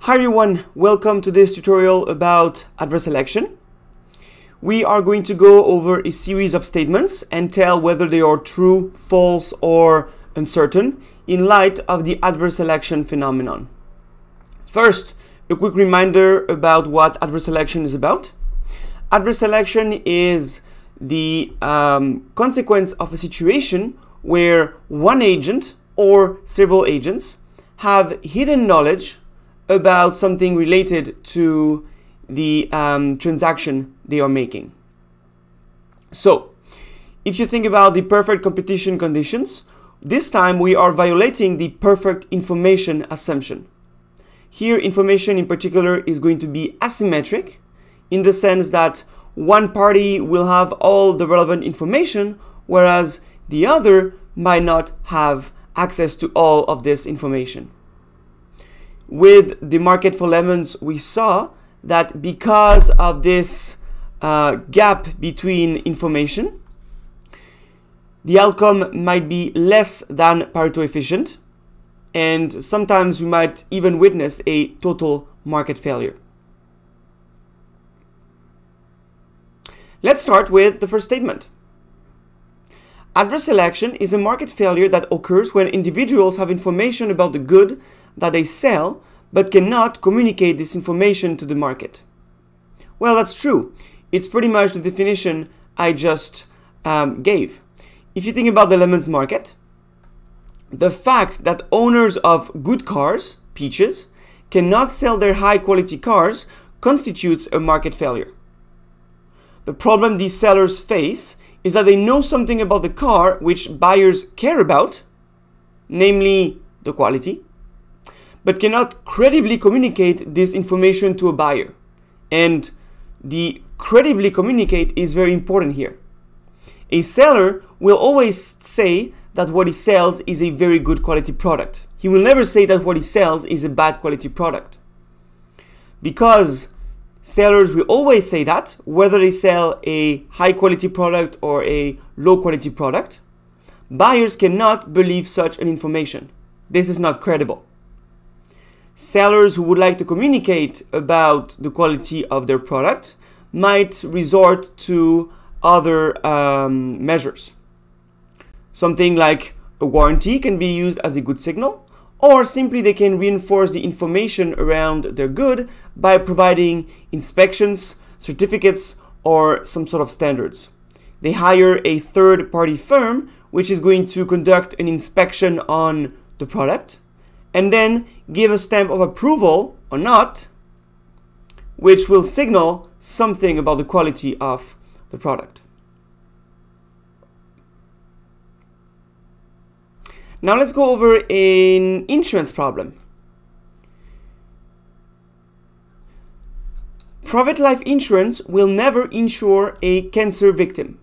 Hi everyone, welcome to this tutorial about adverse selection. We are going to go over a series of statements and tell whether they are true, false, or uncertain in light of the adverse selection phenomenon. First, a quick reminder about what adverse selection is about. Adverse selection is the consequence of a situation where one agent or several agents have hidden knowledge about something related to the transaction they are making. So, if you think about the perfect competition conditions, this time we are violating the perfect information assumption. Here, information in particular is going to be asymmetric in the sense that one party will have all the relevant information, whereas the other might not have access to all of this information. With the market for lemons, we saw that because of this gap between information, the outcome might be less than Pareto efficient, and sometimes we might even witness a total market failure. Let's start with the first statement. Adverse selection is a market failure that occurs when individuals have information about the good that they sell but cannot communicate this information to the market. Well, that's true. It's pretty much the definition I just gave. If you think about the lemons market, the fact that owners of good cars, peaches, cannot sell their high quality cars constitutes a market failure. The problem these sellers face is that they know something about the car which buyers care about, namely the quality, but cannot credibly communicate this information to a buyer. And the credibly communicate is very important here. A seller will always say that what he sells is a very good quality product. He will never say that what he sells is a bad quality product. Because sellers will always say that, whether they sell a high quality product or a low quality product, buyers cannot believe such an information. This is not credible. Sellers who would like to communicate about the quality of their product might resort to other measures. Something like a warranty can be used as a good signal, or simply they can reinforce the information around their good by providing inspections, certificates, or some sort of standards. They hire a third-party firm which is going to conduct an inspection on the product and then give a stamp of approval or not, which will signal something about the quality of the product. Now let's go over an insurance problem. Private life insurance will never insure a cancer victim.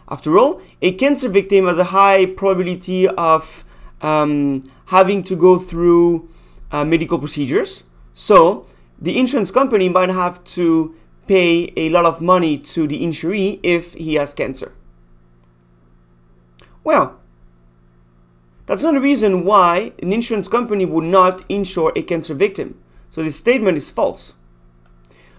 After all, a cancer victim has a high probability of having to go through medical procedures. So the insurance company might have to pay a lot of money to the insuree if he has cancer. Well, that's not a reason why an insurance company would not insure a cancer victim. So this statement is false.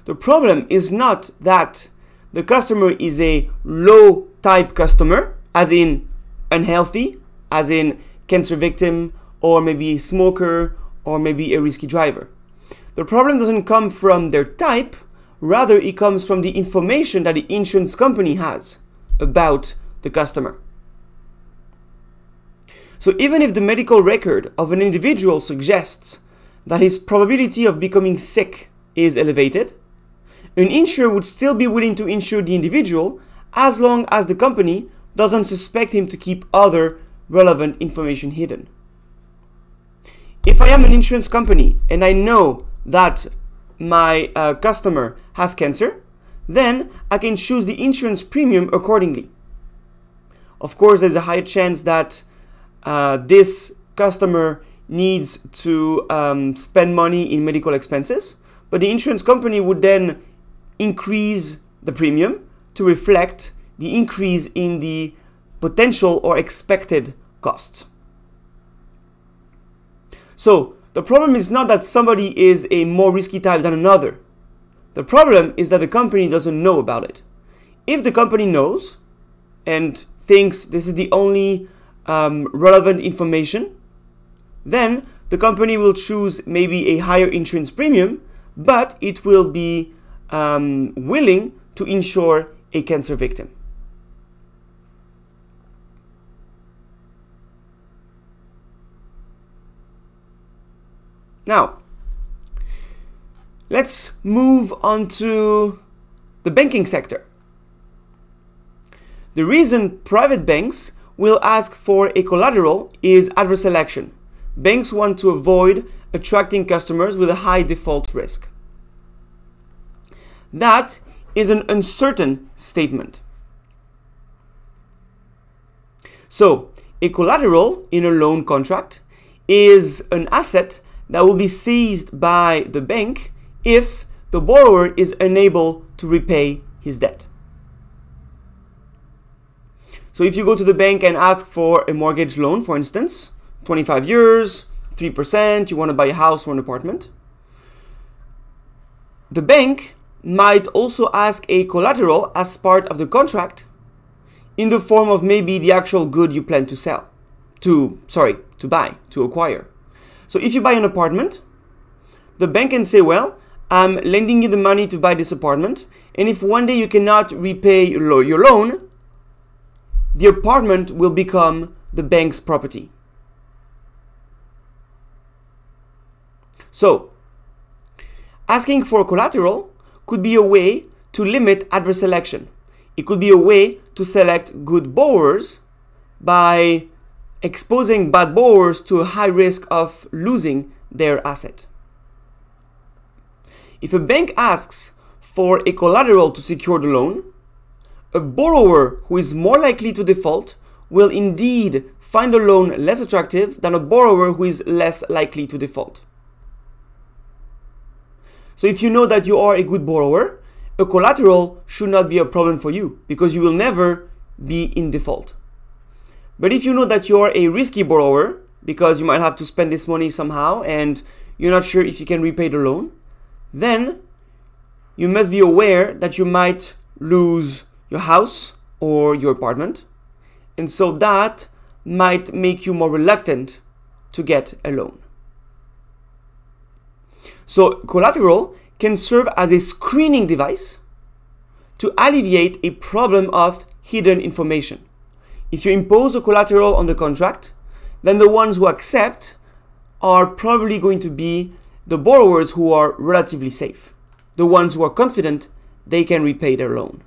The problem is not that the customer is a low type customer, as in unhealthy, as in cancer victim, or maybe a smoker, or maybe a risky driver. The problem doesn't come from their type, rather it comes from the information that the insurance company has about the customer. So even if the medical record of an individual suggests that his probability of becoming sick is elevated, an insurer would still be willing to insure the individual as long as the company doesn't suspect him to keep other relevant information hidden. If I am an insurance company and I know that my customer has cancer, then I can choose the insurance premium accordingly. Of course, there's a higher chance that this customer needs to spend money in medical expenses, but the insurance company would then increase the premium to reflect the increase in the potential or expected costs. So The problem is not that somebody is a more risky type than another. The problem is that the company doesn't know about it. If the company knows and thinks this is the only relevant information, then the company will choose maybe a higher insurance premium, but it will be willing to insure a cancer victim. Now, let's move on to the banking sector. The reason private banks will ask for a collateral is adverse selection. Banks want to avoid attracting customers with a high default risk. That is an uncertain statement. So, a collateral in a loan contract is an asset that will be seized by the bank if the borrower is unable to repay his debt. So if you go to the bank and ask for a mortgage loan, for instance, 25 years, 3%, you want to buy a house or an apartment, the bank might also ask a collateral as part of the contract in the form of maybe the actual good you plan to buy, to acquire. So if you buy an apartment, the bank can say, well, I'm lending you the money to buy this apartment, and if one day you cannot repay your loan, the apartment will become the bank's property. So, asking for collateral could be a way to limit adverse selection. It could be a way to select good borrowers by exposing bad borrowers to a high risk of losing their asset. If a bank asks for a collateral to secure the loan, a borrower who is more likely to default will indeed find a loan less attractive than a borrower who is less likely to default. So if you know that you are a good borrower, a collateral should not be a problem for you because you will never be in default. But if you know that you are a risky borrower because you might have to spend this money somehow and you're not sure if you can repay the loan, then you must be aware that you might lose your house or your apartment. And so that might make you more reluctant to get a loan. So collateral can serve as a screening device to alleviate a problem of hidden information. If you impose a collateral on the contract, then the ones who accept are probably going to be the borrowers who are relatively safe, the ones who are confident they can repay their loan.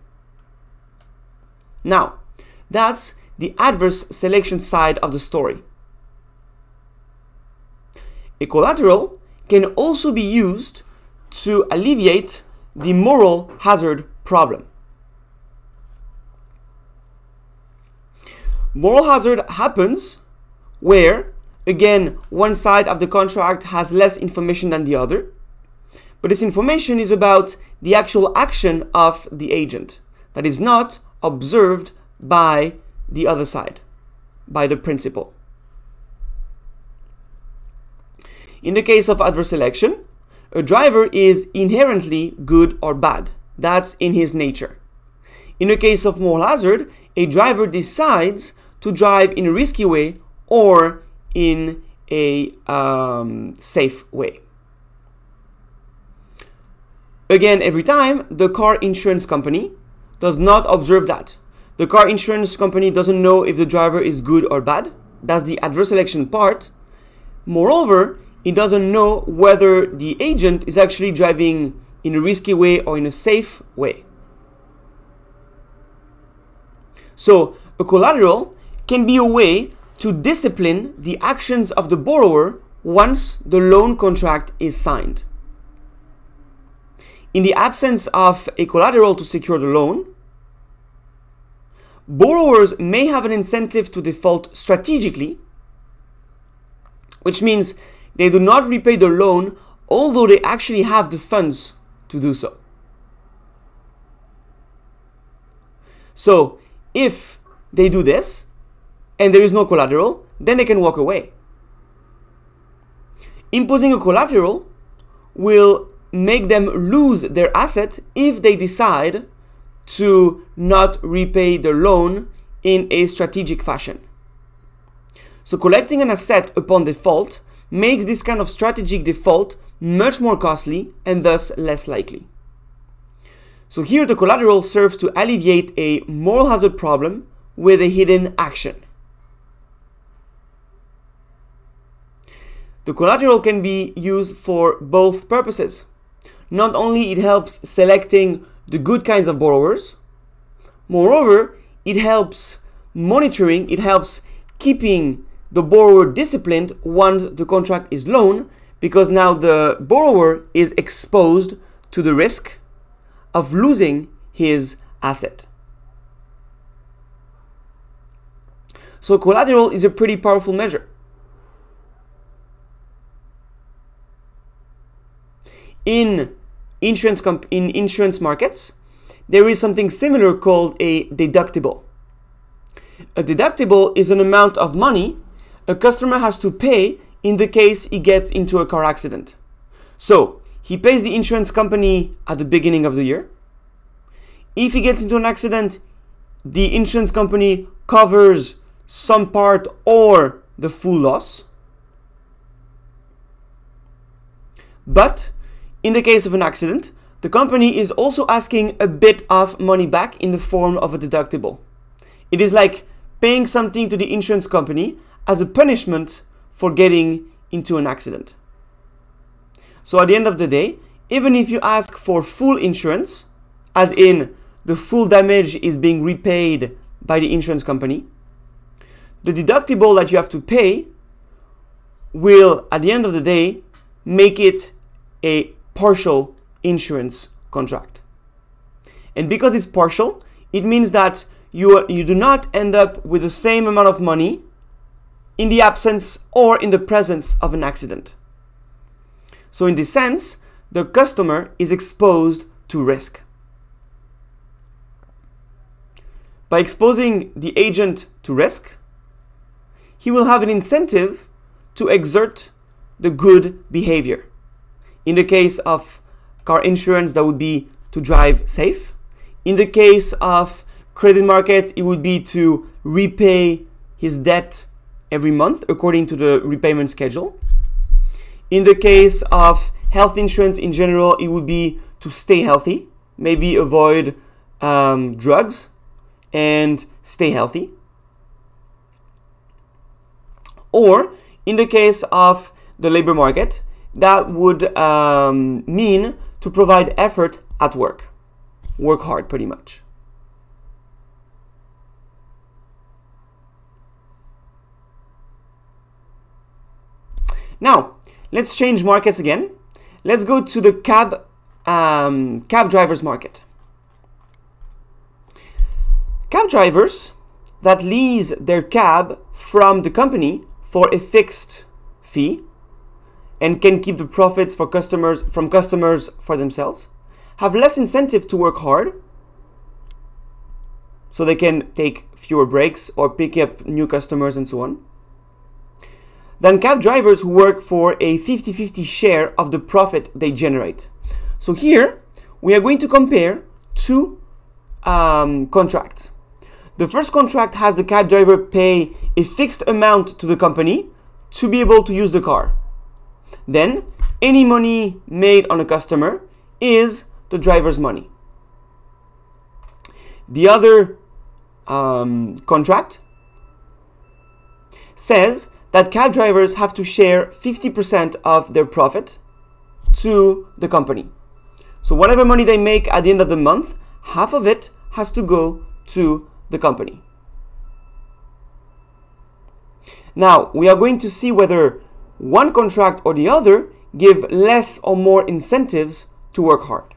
Now, that's the adverse selection side of the story. A collateral can also be used to alleviate the moral hazard problem. Moral hazard happens where, again, one side of the contract has less information than the other, but this information is about the actual action of the agent that is not observed by the other side, by the principal. In the case of adverse selection, a driver is inherently good or bad. That's in his nature. In the case of moral hazard, a driver decides to drive in a risky way or in a safe way. Again, every time, the car insurance company does not observe that. The car insurance company doesn't know if the driver is good or bad. That's the adverse selection part. Moreover, it doesn't know whether the agent is actually driving in a risky way or in a safe way. So, a collateral can be a way to discipline the actions of the borrower once the loan contract is signed. In the absence of a collateral to secure the loan, borrowers may have an incentive to default strategically, which means they do not repay the loan although they actually have the funds to do so. So, if they do this and there is no collateral, then they can walk away. Imposing a collateral will make them lose their asset if they decide to not repay the loan in a strategic fashion. So collecting an asset upon default makes this kind of strategic default much more costly and thus less likely. So here the collateral serves to alleviate a moral hazard problem with a hidden action. The collateral can be used for both purposes. Not only it helps selecting the good kinds of borrowers, moreover, it helps monitoring, it helps keeping the borrower disciplined once the contract is loaned, because now the borrower is exposed to the risk of losing his asset. So collateral is a pretty powerful measure. In insurance markets, there is something similar called a deductible. A deductible is an amount of money a customer has to pay in the case he gets into a car accident. So he pays the insurance company at the beginning of the year. If he gets into an accident, the insurance company covers some part or the full loss. But in the case of an accident, the company is also asking a bit of money back in the form of a deductible. It is like paying something to the insurance company as a punishment for getting into an accident. So at the end of the day, even if you ask for full insurance, as in the full damage is being repaid by the insurance company, the deductible that you have to pay will, at the end of the day, make it a partial insurance contract. And because it's partial, it means that you do not end up with the same amount of money in the absence or in the presence of an accident. So in this sense, the customer is exposed to risk. By exposing the agent to risk, he will have an incentive to exert the good behavior. In the case of car insurance, that would be to drive safe. In the case of credit markets, it would be to repay his debt every month according to the repayment schedule. In the case of health insurance in general, it would be to stay healthy, maybe avoid drugs and stay healthy. Or in the case of the labor market, that would mean to provide effort at work. Work hard, pretty much. Now, let's change markets again. Let's go to the cab drivers market. Cab drivers that lease their cab from the company for a fixed fee and can keep the profits for customers for themselves have less incentive to work hard, so they can take fewer breaks or pick up new customers and so on, than cab drivers who work for a 50-50 share of the profit they generate. So here we are going to compare two contracts. The first contract has the cab driver pay a fixed amount to the company to be able to use the car. Then any money made on a customer is the driver's money. The other contract says that cab drivers have to share 50% of their profit to the company. So whatever money they make at the end of the month, half of it has to go to the company. Now, we are going to see whether one contract or the other give less or more incentives to work hard.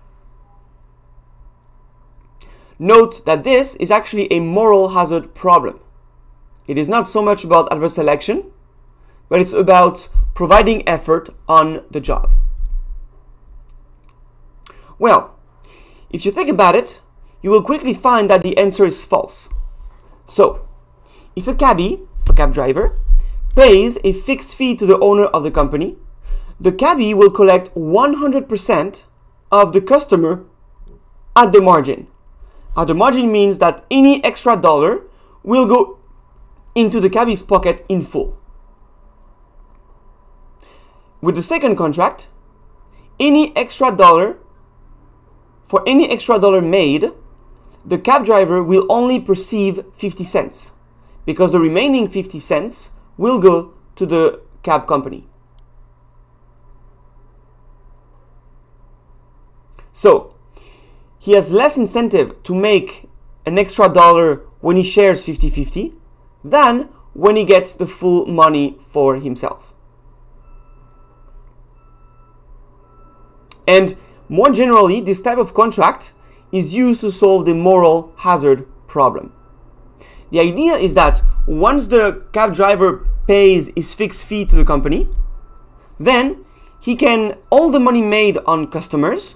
Note that this is actually a moral hazard problem. It is not so much about adverse selection, but it's about providing effort on the job. Well, if you think about it, you will quickly find that the answer is false. So, if a cab driver pays a fixed fee to the owner of the company, the cabbie will collect 100% of the customer at the margin. At the margin means that any extra dollar will go into the cabbie's pocket in full. With the second contract, any extra dollar made, the cab driver will only perceive 50 cents because the remaining 50 cents will go to the cab company. So he has less incentive to make an extra dollar when he shares 50-50 than when he gets the full money for himself. And more generally, this type of contract is used to solve the moral hazard problem. The idea is that once the cab driver pays his fixed fee to the company, then all the money made on customers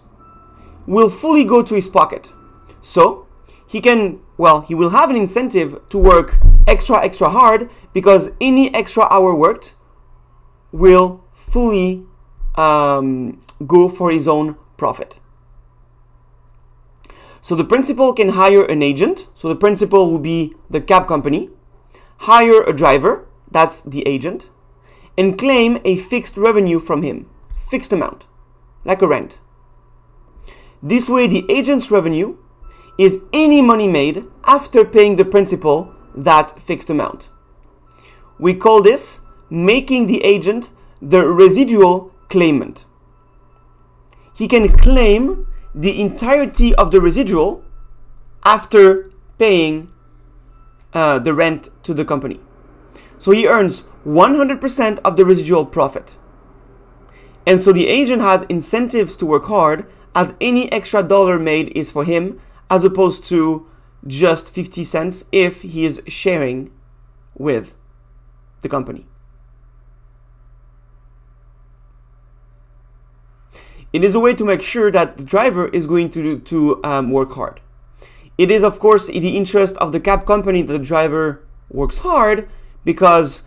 will fully go to his pocket. So he will have an incentive to work extra hard because any extra hour worked will fully go for his own profit. So the principal can hire an agent. So the principal will be the cab company, hire a driver, that's the agent, and claim a fixed revenue from him, fixed amount, like a rent. This way, the agent's revenue is any money made after paying the principal that fixed amount. We call this making the agent the residual claimant. He can claim the entirety of the residual after paying the rent to the company. So he earns 100% of the residual profit. And so the agent has incentives to work hard as any extra dollar made is for him, as opposed to just 50 cents if he is sharing with the company. It is a way to make sure that the driver is going to work hard. It is, of course, in the interest of the cab company that the driver works hard, because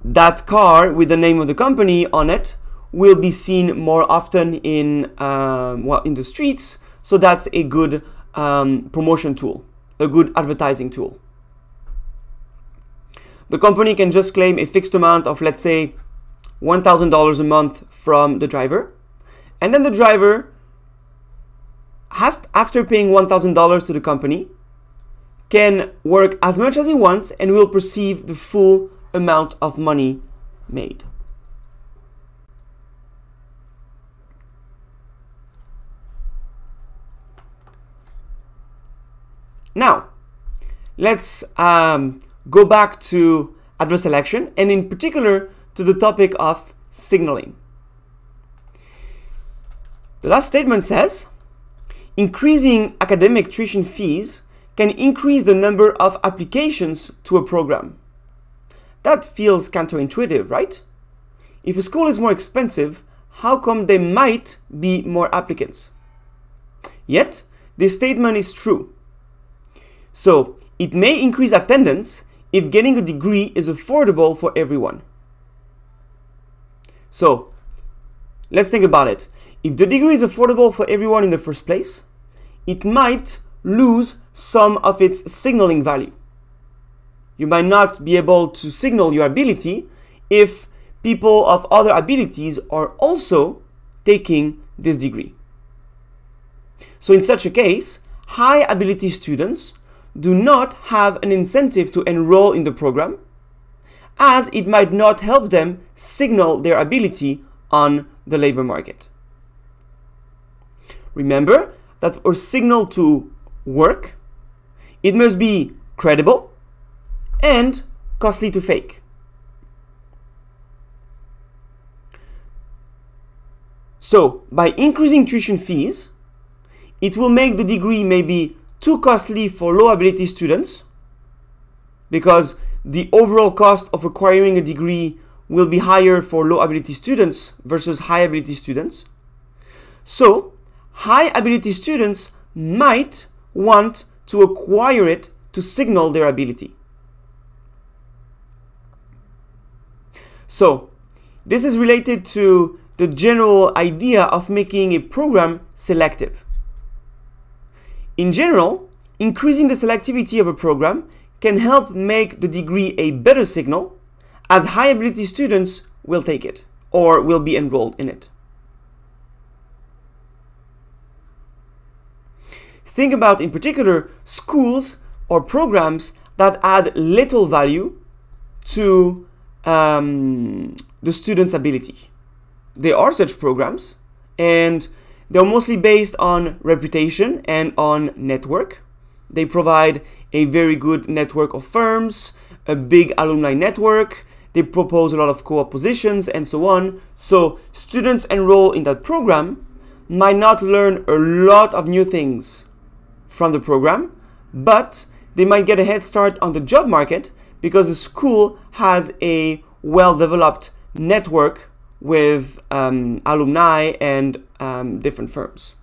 that car with the name of the company on it will be seen more often in the streets. So that's a good promotion tool, a good advertising tool. The company can just claim a fixed amount of, let's say, $1,000 a month from the driver. And then the driver has, after paying $1,000 to the company, can work as much as he wants and will perceive the full amount of money made. Now, let's go back to adverse selection, and in particular to the topic of signaling. The last statement says, increasing academic tuition fees can increase the number of applications to a program. That feels counterintuitive, right? If a school is more expensive, how come there might be more applicants? Yet, this statement is true. So, it may increase attendance if getting a degree is affordable for everyone. So, let's think about it. If the degree is affordable for everyone in the first place, it might lose some of its signaling value. You might not be able to signal your ability if people of other abilities are also taking this degree. So in such a case, high ability students do not have an incentive to enroll in the program, as it might not help them signal their ability on the labor market. Remember that for a signal to work, it must be credible and costly to fake. So, by increasing tuition fees, it will make the degree maybe too costly for low ability students, because the overall cost of acquiring a degree will be higher for low ability students versus high ability students. So, high ability students might want to acquire it to signal their ability. So, this is related to the general idea of making a program selective. In general, increasing the selectivity of a program can help make the degree a better signal, as high ability students will take it or will be enrolled in it. Think about, in particular, schools or programs that add little value to the student's ability. There are such programs, and they're mostly based on reputation and on network. They provide a very good network of firms, a big alumni network. They propose a lot of co-op positions and so on. So students enroll in that program might not learn a lot of new things from the program, but they might get a head start on the job market because the school has a well-developed network with alumni and different firms.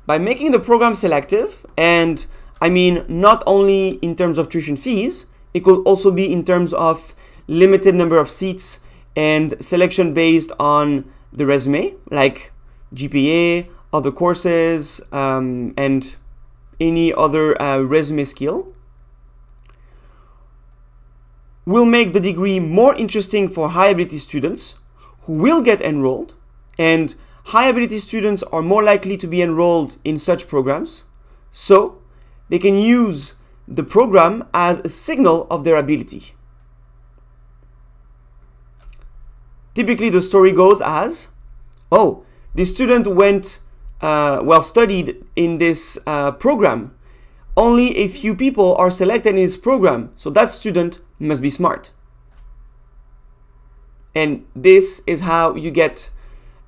By making the program selective, and I mean not only in terms of tuition fees, it could also be in terms of limited number of seats and selection based on the resume, like GPA, other courses, and any other resume skill, will make the degree more interesting for high ability students who will get enrolled, and high ability students are more likely to be enrolled in such programs, so they can use the program as a signal of their ability. Typically the story goes as, oh, the student went studied in this program. Only a few people are selected in this program, so that student must be smart. And this is how you get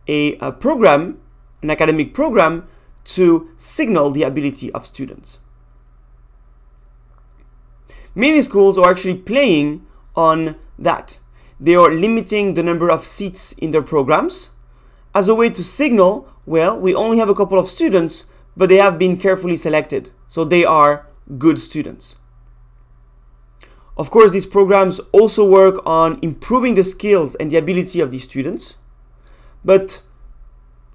a program, an academic program, to signal the ability of students. Many schools are actually playing on that. They are limiting the number of seats in their programs as a way to signal, well, we only have a couple of students, but they have been carefully selected, so they are good students. Of course, these programs also work on improving the skills and the ability of these students, but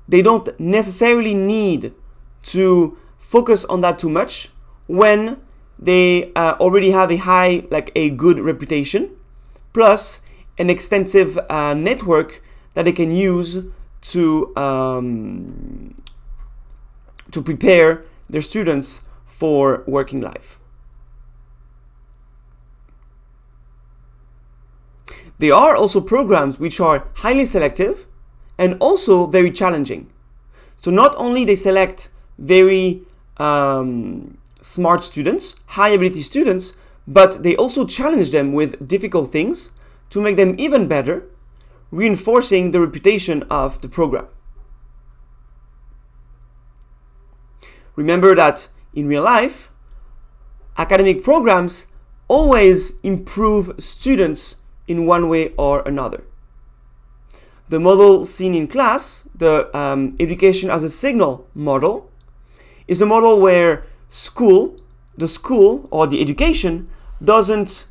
they don't necessarily need to focus on that too much when they already have a good reputation, plus an extensive network that they can use to prepare their students for working life. There are also programs which are highly selective and also very challenging. So not only they select very smart students, high ability students, but they also challenge them with difficult things to make them even better, reinforcing the reputation of the program. Remember that in real life, academic programs always improve students in one way or another. The model seen in class, the education as a signal model, is a model where the school or the education doesn't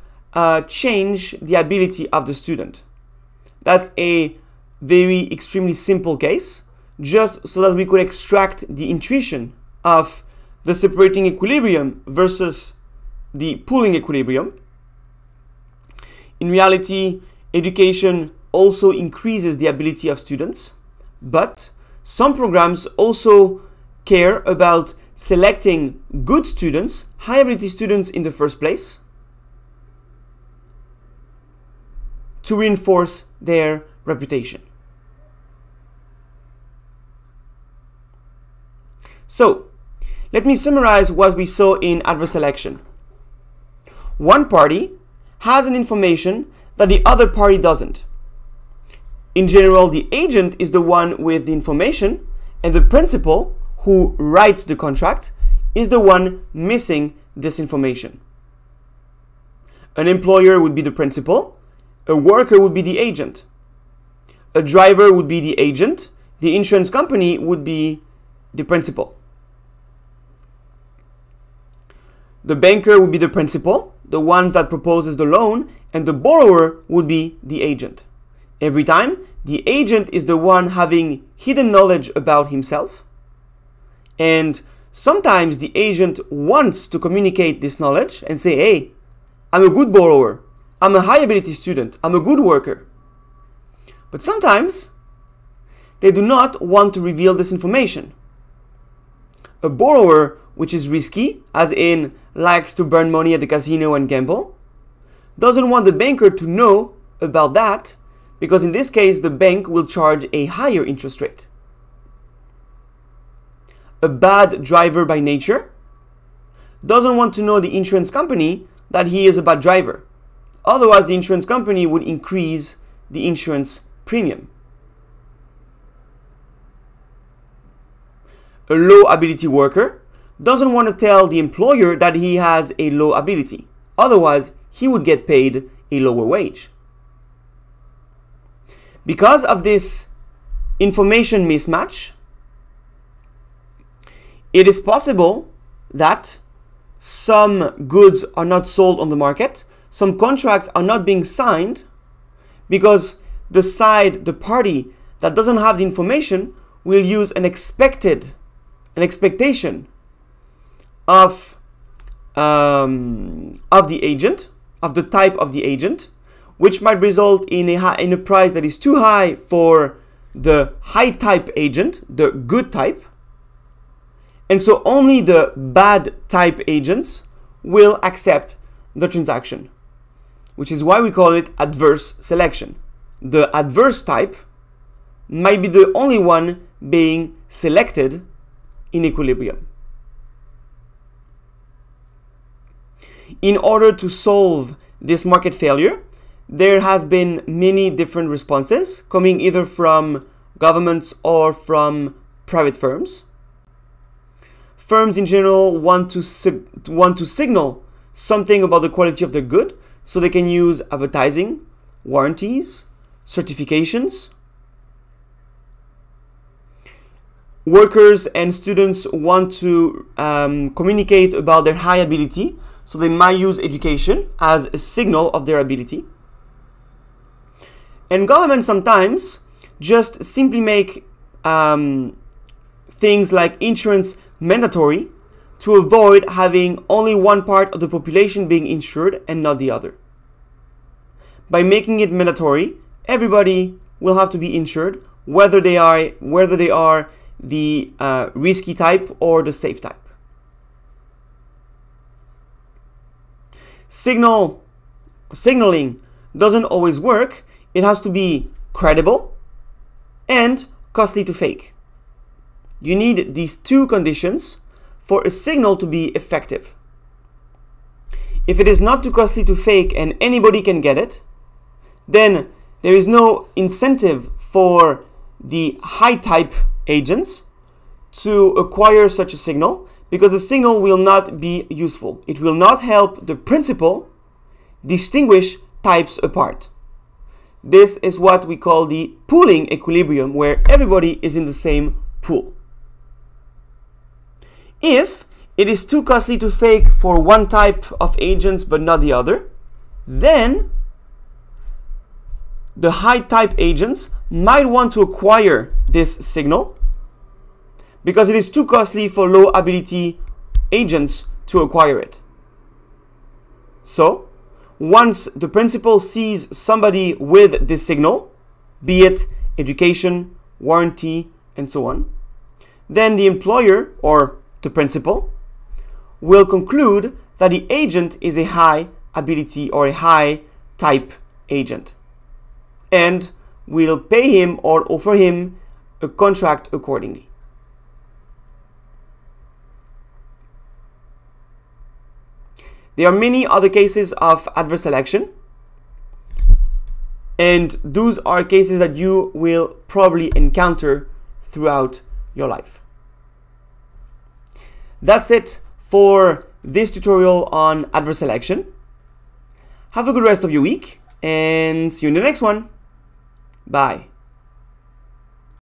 change the ability of the student. That's a very extremely simple case, just so that we could extract the intuition of the separating equilibrium versus the pooling equilibrium. In reality, education also increases the ability of students, but some programs also care about selecting good students, high ability students in the first place, to reinforce their reputation. So, let me summarize what we saw in adverse selection. One party has an information that the other party doesn't. In general, the agent is the one with the information, and the principal, who writes the contract, is the one missing this information. An employer would be the principal, a worker would be the agent, a driver would be the agent, the insurance company would be the principal. The banker would be the principal, the ones that proposes the loan, and the borrower would be the agent. Every time, the agent is the one having hidden knowledge about himself, and sometimes the agent wants to communicate this knowledge and say, hey, I'm a good borrower, I'm a high ability student, I'm a good worker. But sometimes they do not want to reveal this information. A borrower which is risky, as in likes to burn money at the casino and gamble, doesn't want the banker to know about that, because in this case the bank will charge a higher interest rate. A bad driver by nature doesn't want to know the insurance company that he is a bad driver. Otherwise, the insurance company would increase the insurance premium. A low ability worker doesn't want to tell the employer that he has a low ability. Otherwise, he would get paid a lower wage. Because of this information mismatch, it is possible that some goods are not sold on the market, some contracts are not being signed, because the party that doesn't have the information will use an expectation of the agent, of the type of the agent, which might result in a price that is too high for the high type agent, the good type, and so only the bad type agents will accept the transaction, which is why we call it adverse selection. The adverse type might be the only one being selected in equilibrium. In order to solve this market failure, there has been many different responses coming either from governments or from private firms. Firms in general want to signal something about the quality of their good, so they can use advertising, warranties, certifications. Workers and students want to communicate about their high ability, so they might use education as a signal of their ability. And governments sometimes just simply make things like insurance mandatory to avoid having only one part of the population being insured and not the other. By making it mandatory, everybody will have to be insured, whether they are the risky type or the safe type. Signaling doesn't always work. It has to be credible and costly to fake. You need these two conditions for a signal to be effective. If it is not too costly to fake and anybody can get it, then there is no incentive for the high type agents to acquire such a signal, because the signal will not be useful. It will not help the principal distinguish types apart. This is what we call the pooling equilibrium, where everybody is in the same pool. If it is too costly to fake for one type of agents but not the other, then the high type agents might want to acquire this signal because it is too costly for low ability agents to acquire it. So, once the principal sees somebody with this signal, be it education, warranty, and so on, then the employer or the principal will conclude that the agent is a high ability or a high type agent and will pay him or offer him a contract accordingly. There are many other cases of adverse selection, and those are cases that you will probably encounter throughout your life. That's it for this tutorial on adverse selection. Have a good rest of your week and see you in the next one. Bye.